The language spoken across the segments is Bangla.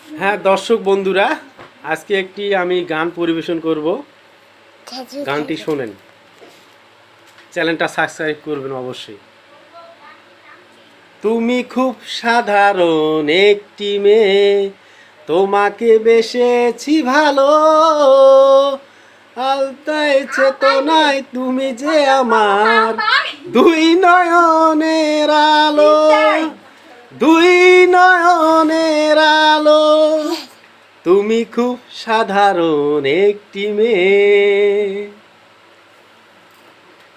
হ্যাঁ দর্শক বন্ধুরা, আজকে একটি আমি গান পরিবেশন করব। গানটি শোনেন, চ্যানেলটা সাবস্ক্রাইব করবেন অবশ্যই। তুমি খুব সাধারণ একটি মেয়ে, তোমাকে বেসেছি ভালো, আলতায় চেতনায় তুমি যে আমার দুই নয়নের আলো, দুই নয়নের আলো। তুমি খুব সাধারণ একটি মেয়ে,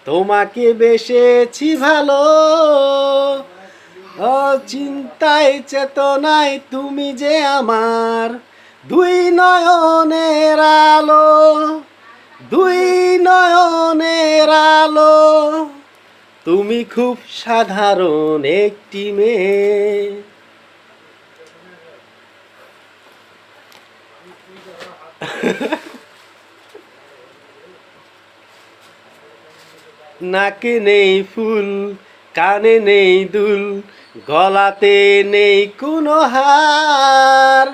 তোমাকে বেসেছি ভালো, চিন্তায় চেতনায় তুমি যে আমার দুই নয়নের আলো, দুই নয়নের আলো। তুমি খুব সাধারণ একটি মেয়ে। নাকে নেই ফুল, কানে নেই দুল, গলাতে নেই কোনো হার,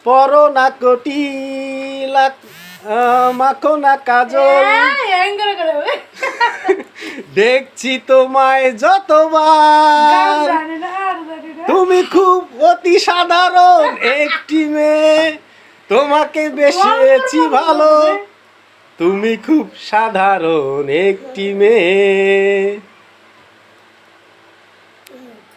পরো না কোটি লাখ, মাখো না কাজল, দেখছি তোমায় যতবার। তুমি খুব অতি সাধারণ একটি মেয়ে, তোমাকে বেসেছি ভালো, তুমি খুব সাধারণ একটি মেয়ে।